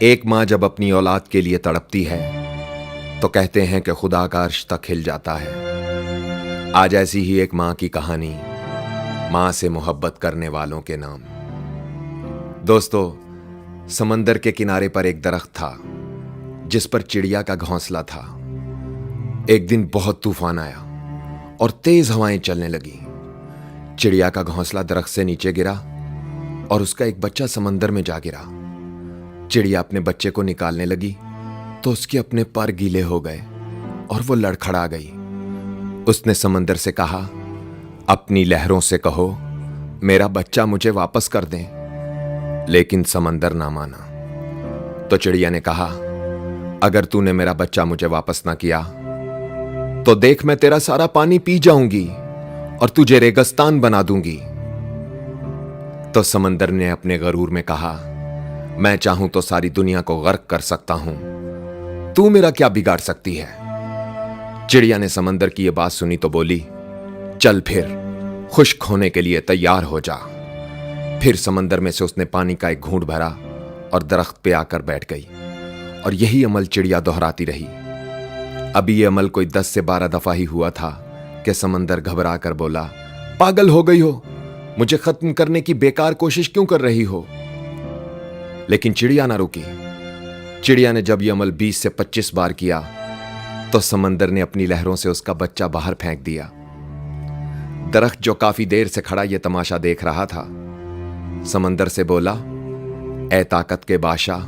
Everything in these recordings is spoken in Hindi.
एक माँ जब अपनी औलाद के लिए तड़पती है तो कहते हैं कि खुदा का अर्श तक हिल जाता है। आज ऐसी ही एक माँ की कहानी, माँ से मोहब्बत करने वालों के नाम। दोस्तों, समंदर के किनारे पर एक दरख्त था जिस पर चिड़िया का घोंसला था। एक दिन बहुत तूफान आया और तेज हवाएं चलने लगी। चिड़िया का घोंसला दरख्त से नीचे गिरा और उसका एक बच्चा समंदर में जा गिरा। चिड़िया अपने बच्चे को निकालने लगी तो उसके अपने पर गीले हो गए और वो लड़खड़ा गई। उसने समंदर से कहा, अपनी लहरों से कहो मेरा बच्चा मुझे वापस कर दें। लेकिन समंदर ना माना। तो चिड़िया ने कहा, अगर तूने मेरा बच्चा मुझे वापस ना किया तो देख, मैं तेरा सारा पानी पी जाऊंगी और तुझे रेगिस्तान बना दूंगी। तो समंदर ने अपने गरूर में कहा, मैं चाहूं तो सारी दुनिया को गर्क कर सकता हूं, तू मेरा क्या बिगाड़ सकती है। चिड़िया ने समंदर की यह बात सुनी तो बोली, चल फिर, खुश्क होने के लिए तैयार हो जा। फिर समंदर में से उसने पानी का एक घूंट भरा और दरख्त पे आकर बैठ गई। और यही अमल चिड़िया दोहराती रही। अभी यह अमल कोई 10 से 12 दफा ही हुआ था कि समंदर घबरा कर बोला, पागल हो गई हो, मुझे खत्म करने की बेकार कोशिश क्यों कर रही हो। लेकिन चिड़िया ना रुकी। चिड़िया ने जब यह अमल 20 से 25 बार किया तो समंदर ने अपनी लहरों से उसका बच्चा बाहर फेंक दिया। दरख्त जो काफी देर से खड़ा यह तमाशा देख रहा था, समंदर से बोला, ए ताकत के बादशाह,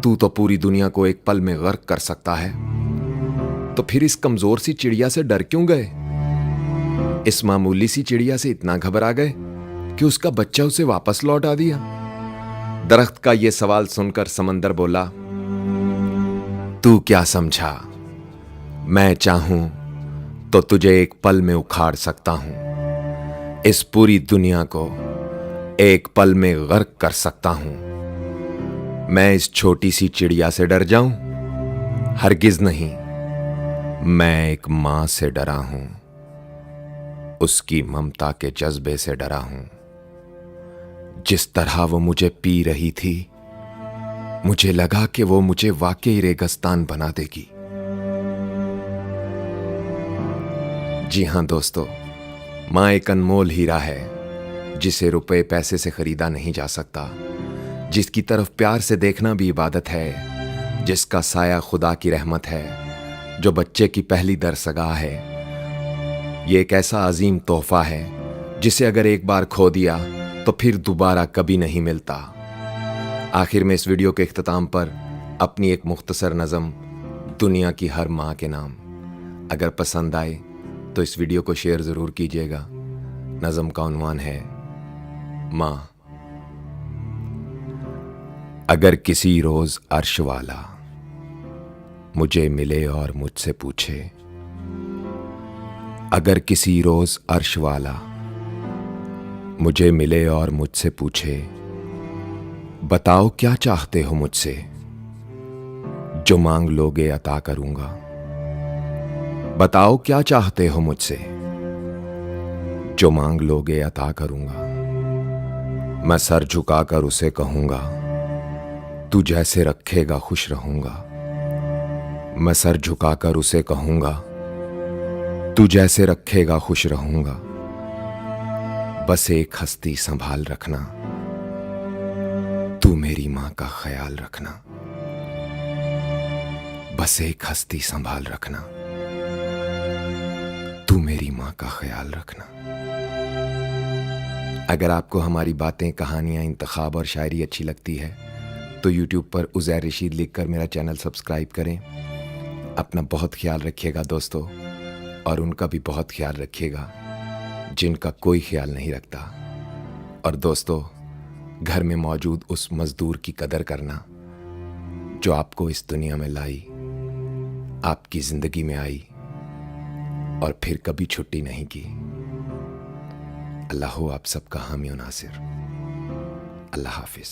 तू तो पूरी दुनिया को एक पल में गर्क कर सकता है, तो फिर इस कमजोर सी चिड़िया से डर क्यों गए। इस मामूली सी चिड़िया से इतना घबरा गए कि उसका बच्चा उसे वापस लौटा दिया। दरख्त का यह सवाल सुनकर समंदर बोला, तू क्या समझा, मैं चाहूं तो तुझे एक पल में उखाड़ सकता हूं, इस पूरी दुनिया को एक पल में गर्क कर सकता हूं। मैं इस छोटी सी चिड़िया से डर जाऊं? हरगिज नहीं। मैं एक मां से डरा हूं, उसकी ममता के जज्बे से डरा हूं। जिस तरह वो मुझे पी रही थी, मुझे लगा कि वो मुझे वाकई रेगिस्तान बना देगी। जी हां दोस्तों, मां एक अनमोल हीरा है जिसे रुपए पैसे से खरीदा नहीं जा सकता, जिसकी तरफ प्यार से देखना भी इबादत है, जिसका साया खुदा की रहमत है, जो बच्चे की पहली दरसगाह है। ये एक ऐसा अजीम तोहफा है जिसे अगर एक बार खो दिया तो फिर दोबारा कभी नहीं मिलता। आखिर में इस वीडियो के इख्तिताम पर अपनी एक मुख्तसर नज़म दुनिया की हर माँ के नाम। अगर पसंद आए तो इस वीडियो को शेयर ज़रूर कीजिएगा। नज़म का उन्वान है माँ। अगर किसी रोज़ अर्श वाला मुझे मिले और मुझसे पूछे, अगर किसी रोज़ अर्श वाला मुझे मिले और मुझसे पूछे, बताओ क्या चाहते हो मुझसे, जो मांग लोगे अता करूंगा। बताओ क्या चाहते हो मुझसे, जो मांग लोगे अता करूंगा। मैं सर झुकाकर उसे कहूंगा, तू जैसे रखेगा खुश रहूंगा। मैं सर झुकाकर उसे कहूंगा, तू जैसे रखेगा खुश रहूंगा। बस एक हस्ती संभाल रखना, तू मेरी मां का ख्याल रखना। बस एक हस्ती संभाल रखना, तू मेरी मां का ख्याल रखना। अगर आपको हमारी बातें, कहानियां, इंतखाब और शायरी अच्छी लगती है तो YouTube पर उज़ैर रशीद लिखकर मेरा चैनल सब्सक्राइब करें। अपना बहुत ख्याल रखिएगा दोस्तों, और उनका भी बहुत ख्याल रखिएगा जिनका कोई ख्याल नहीं रखता। और दोस्तों, घर में मौजूद उस मजदूर की कदर करना जो आपको इस दुनिया में लाई, आपकी जिंदगी में आई और फिर कभी छुट्टी नहीं की। अल्लाह हो आप सबका हामी और नासिर। अल्लाह हाफिज।